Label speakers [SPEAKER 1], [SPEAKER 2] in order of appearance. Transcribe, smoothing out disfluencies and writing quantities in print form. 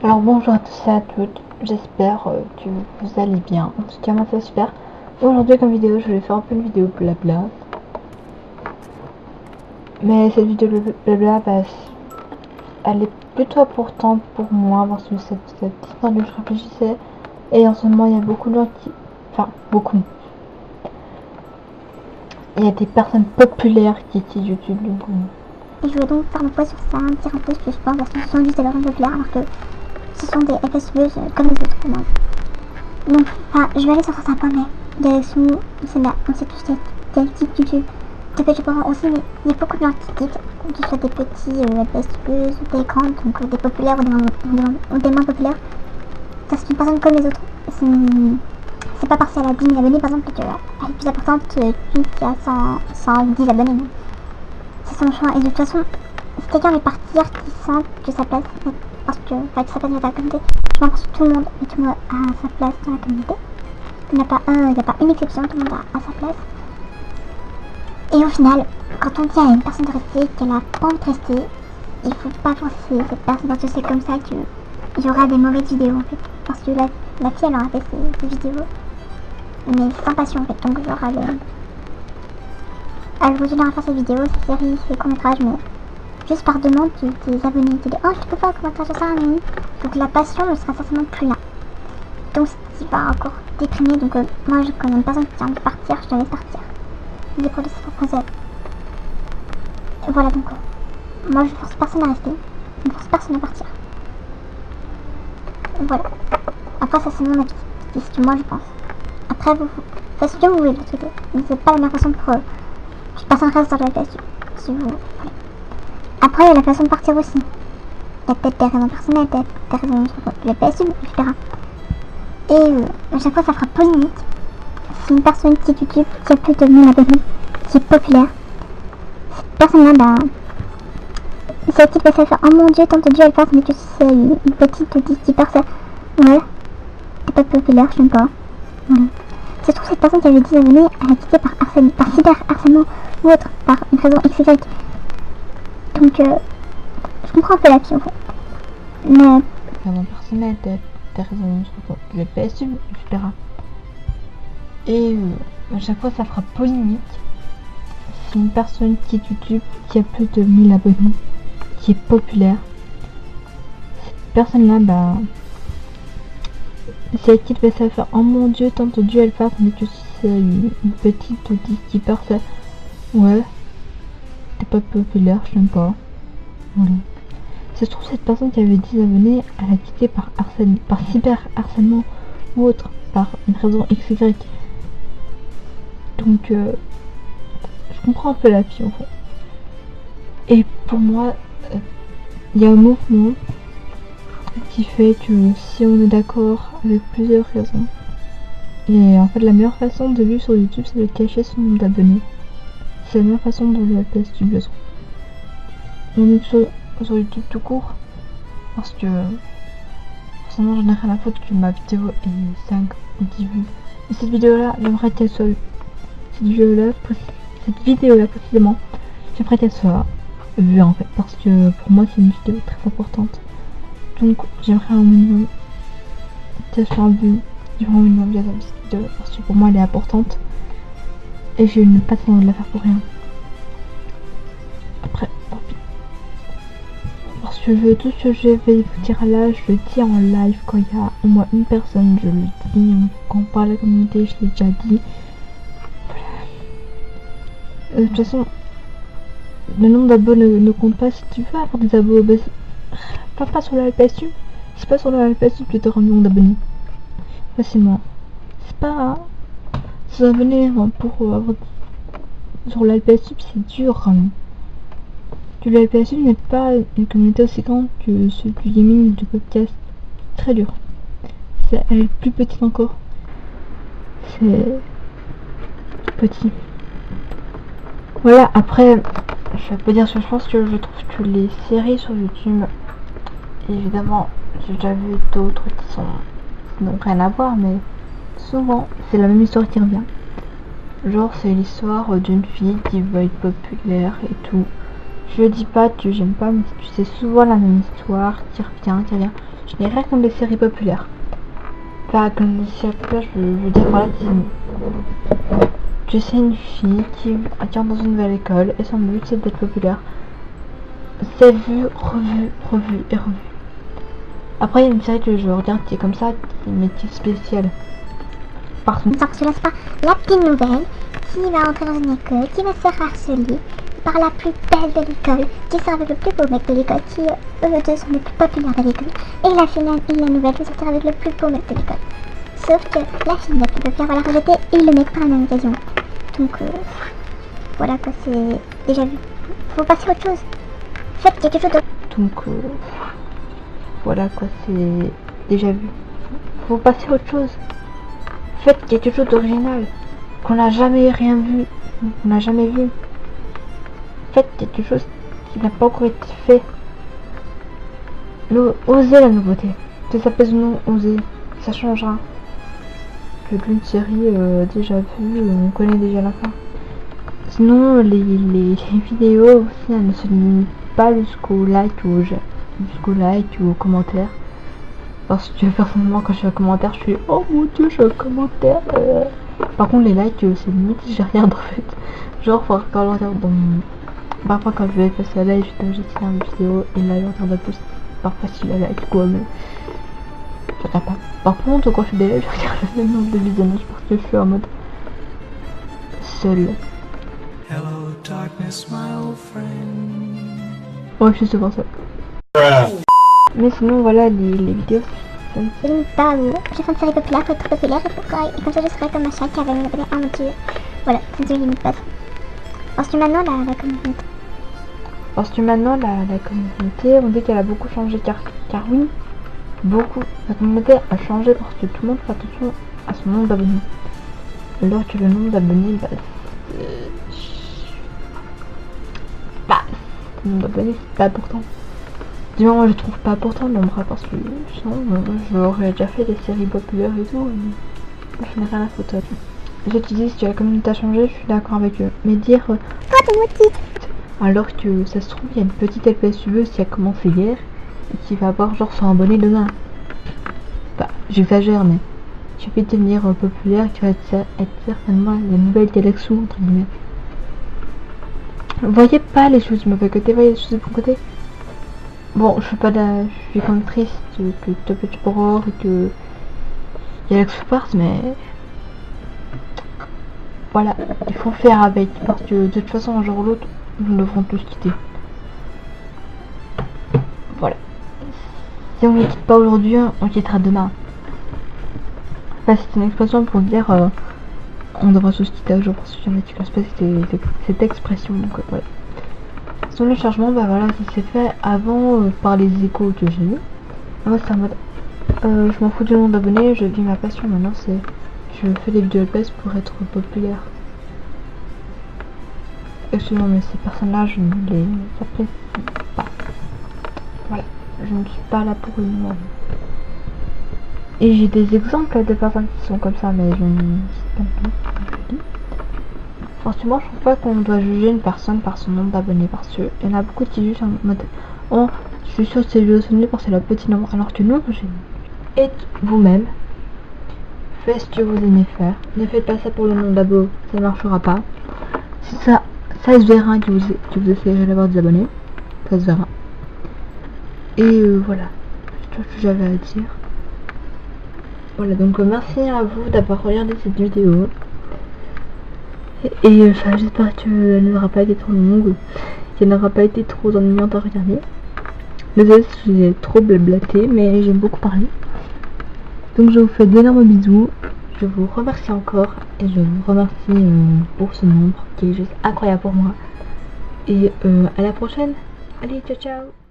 [SPEAKER 1] Alors bonjour à tous et à toutes, j'espère que vous allez bien. En tout cas moi ça va super. Aujourd'hui comme vidéo je vais faire un peu une vidéo blabla. Mais cette vidéo blabla elle est plutôt importante pour moi parce que cette histoire que je réfléchissais. Et en ce moment il y a beaucoup de gens qui... Enfin beaucoup. Il y a des personnes populaires qui utilisent YouTube donc...
[SPEAKER 2] Et je voulais donc faire mon poids sur ça, dire un peu ce que je pense, parce que ce sont juste des personnes populaires alors que ce sont des FSUeuses comme les autres pour moi. Donc, je vais aller sur certains points, mais Galaxou, c'est là, on sait tous quel type YouTube. Peut-être que je pourrais aussi, mais il y a beaucoup de gens qui quittent, que ce soit des petits FSUeuses ou des grandes, donc des populaires ou des moins populaires. Ça c'est une personne comme les autres. C'est pas parce qu'elle a 10 000 abonnés par exemple qu'elle est plus importante qu'une qui a 110 abonnés. Donc. C'est son choix, et de toute façon, si quelqu'un veut partir, qui sent que sa place, parce que sa place dans la communauté, je pense que tout le monde a sa place dans la communauté. Il n'y a pas une exception, tout le monde a sa place. Et au final, quand on dit à une personne de rester, qu'elle a pas envie de rester, il faut pas forcer cette personne, parce que c'est comme ça qu'il y aura des mauvaises vidéos en fait. Parce que la fille elle aura fait ses vidéos, mais sans passion en fait, donc genre elle vous à faire ces vidéos, ces séries, ces courts-métrages, mais juste par demande des abonnés qui disent oh je peux pas commenter sur ça, mais donc la passion ne sera certainement plus là. Donc ce qui va encore déprimer, donc moi je connais une personne qui a envie de partir, je la laisse partir. Il est pour de ses propres ailes. Et voilà donc moi je force personne à rester, je ne force personne à partir. Et voilà. Après ça c'est mon avis, c'est ce que moi je pense. Après vous faites ce que vous voulez de l'autre côté, mais c'est pas la meilleure façon pour personne reste dans la place si vous voulez. Après il y a la façon de partir aussi. Il y a peut-être des raisons personnelles, peut-être des raisons sur le PSU, etc. Et à chaque fois ça fera polémique si une personne qui est YouTube, qui a plus de 1000 abonnés, qui est populaire, cette personne-là, c'est elle qui peut faire oh mon dieu, tant de Dieu elle passe, mais que c'est une petite de 10 personnes. Ouais, t'es pas populaire, je n'aime pas. Voilà. Si je trouve cette personne qui avait 10 abonnés, elle est quittée par cyberharcèlement ou autre, par une raison XY. Donc, je comprends un peu la fille en fait. Mais.
[SPEAKER 1] Raison personnelle, des raisons sur le PSU, etc. Et à chaque fois ça fera polémique si une personne qui est YouTube, qui a plus de 1000 abonnés, qui est populaire, cette personne-là, c'est elle qui devait se faire oh mon dieu, tant de Dieu elle passe, mais que c'est une petite de 10 personnes. Ouais, t'es pas populaire, je n'aime pas. Voilà. Ça se trouve cette personne qui avait 10 abonnés, elle a quitté par cyberharcèlement ou autre, par une raison XY. Donc je comprends un peu la fille en fait. Et pour moi, il y a un mouvement qui fait que si on est d'accord avec plusieurs raisons, et en fait la meilleure façon de vivre sur YouTube c'est de cacher son nombre d'abonnés. C'est la meilleure façon de la place du besoin. On est sur YouTube tout court parce que forcément j'en ai rien à foutre que ma vidéo ait 5 ou 10 vues. Et cette vidéo là, j'aimerais qu'elle soit cette vidéo là précisément, j'aimerais qu'elle soit vue en fait parce que pour moi c'est une vidéo très importante. Donc j'aimerais un minimum qu'elle soit vue, j'aimerais un minimum de cette vidéo parce que pour moi elle est importante et je n'ai pas de de la faire pour rien. Après, tant pis. Parce que tout ce que je vais vous dire là, je le dis en live quand il y a au moins une personne, je le dis, quand on parle de la communauté, je l'ai déjà dit. Voilà. De toute façon, le nombre d'abonnés ne compte pas. Si tu veux avoir des abonnés, pas sur la LPSU. C'est pas sur la LPSU que tu auras un nombre d'abonnés facilement. C'est pas 100 abonnés pour avoir sur la LPSU, c'est dur quand même. Que la LPSU n'est pas une communauté aussi grande que ceux du gaming du podcast. Très dur. Elle est plus petite encore. C'est petit. Voilà, après, je vais pas dire ce que je pense, que je trouve que les séries sur YouTube, évidemment, j'ai déjà vu d'autres qui n'ont rien à voir, mais souvent, c'est la même histoire qui revient. Genre, c'est l'histoire d'une fille qui veut être populaire et tout. Je dis pas que j'aime pas, mais c'est souvent la même histoire qui revient. Je n'ai rien contre les séries populaires. Enfin, comme les séries populaires, je veux dire par là que c'est une fille qui entre dans une nouvelle école et son but c'est d'être populaire. C'est vu, revu, revu et revu. Après, il y a une série que je regarde qui est comme ça, mais qui est spéciale. Par contre,
[SPEAKER 2] parce que là, c'est pas la petite nouvelle qui va entrer dans une école, qui va se faire harceler par la plus belle de l'école, qui sort avec le plus beau mec de l'école, qui eux deux sont les plus populaires de l'école, et la finale et la nouvelle va sortir avec le plus beau mec de l'école. Sauf que la fille la plus populaire va la rejeter et le mec par la même occasion. Donc voilà quoi, c'est déjà vu. Faut passer à autre chose. Faites quelque chose de...
[SPEAKER 1] donc voilà quoi, c'est déjà vu. Faut passer à autre chose. Faites quelque chose d'original, qu'on n'a jamais rien vu, qu'on n'a jamais vu. Faites quelque chose qui n'a pas encore été fait. Osez la nouveauté. Que ça pèse ou non, osez. Ça changera. Que d'une série déjà vue, on connaît déjà la fin. Sinon, les vidéos aussi, elles ne se limitent pas jusqu'au like ou aux commentaires. Parce que personnellement, quand je fais un commentaire, je suis oh mon dieu, j'ai un commentaire. Par contre, les likes, c'est limite, j'ai rien en fait. Genre, quand je regarde dans mon... Parfois, quand je vais passer à live, je dois jeter une vidéo et là, je regarde plus. Parfois, si la like quoi, mais je regarde pas. Par contre, quand je fais des lives, je regarde le même nombre de visionnages parce que je suis en mode seul.
[SPEAKER 3] Hello, darkness, my old friend.
[SPEAKER 1] Ouais, je suis souvent seul. Mais sinon, voilà, les vidéos, ça me
[SPEAKER 2] Je limite pas à vous. Je fais une série populaire pour être populaire et comme ça je serai comme un chat qui avait une abonnée. Ah mon dieu. Voilà, ça ne se limite pas. Parce que maintenant la communauté.
[SPEAKER 1] Parce que maintenant, la communauté, on dit qu'elle a beaucoup changé, car oui, beaucoup. La communauté a changé parce que tout le monde fait attention à son nombre d'abonnés. Alors que le nombre d'abonnés, le nombre d'abonnés, c'est pas important. Du moins, moi je trouve pas important le nombre, parce que sinon, j'aurais déjà fait des séries populaires et tout, et je n'ai rien à foutre. Je te dis, si la communauté a changé, je suis d'accord avec eux. Mais dire... alors que ça se trouve, il y a une petite LPSUeuse qui a commencé hier et qui va avoir genre 100 abonnés demain. Bah, j'exagère, mais tu peux devenir populaire, qui va être certainement la nouvelle Galaxy entre guillemets. Voyez pas les choses du mauvais côté, voyez les choses du bon côté. Bon, je suis quand même triste que Top et Horror et que Galaxy parte, mais voilà, il faut faire avec, parce que de toute façon un jour ou l'autre, nous devrons tous quitter. Voilà. Si on ne quitte pas aujourd'hui, on quittera demain. Enfin, c'est une expression pour dire on devra tous quitter un jour, parce que jamais tu laisses pas cette expression, donc voilà. Sur le chargement, bah voilà, ça s'est fait avant par les échos que j'ai eu. Moi c'est en mode je m'en fous du nombre d'abonnés, je vis ma passion maintenant, c'est je fais des vidéos LPS pour être populaire. Excusez-moi, mais ces personnages, je ne les apprécie pas. Voilà, je ne suis pas là pour une... Et j'ai des exemples de personnes qui sont comme ça, mais je ne sais pas plus. Forcément, je trouve pas qu'on doit juger une personne par son nombre d'abonnés, parce qu'il y en a beaucoup qui jugent en mode oh, je suis sûre que c'est le abonnés parce que c'est le petit nombre, alors que non, êtes vous-même, faites ce que vous aimez faire, ne faites pas ça pour le nombre d'abonnés, ça ne marchera pas. Si ça se verra que vous essayerez d'avoir des abonnés, ça se verra. Et voilà, c'est tout ce que j'avais à dire. Voilà, donc merci à vous d'avoir regardé cette vidéo. Et j'espère qu'elle n'aura pas été trop longue, qu'elle n'aura pas été trop ennuyante à regarder. Désolée si j'ai trop blablaté, mais j'aime beaucoup parler. Donc je vous fais d'énormes bisous, je vous remercie encore, et je vous remercie pour ce nombre qui est juste incroyable pour moi. Et à la prochaine, allez ciao ciao.